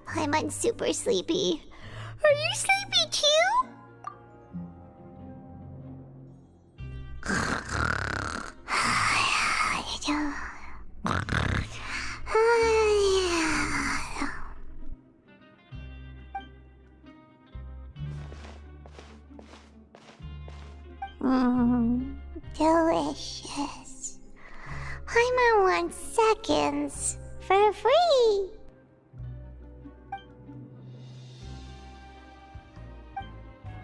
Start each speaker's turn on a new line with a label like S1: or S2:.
S1: Paimon's super sleepy. Are you sleepy too? Delicious. Paimon wants seconds for free.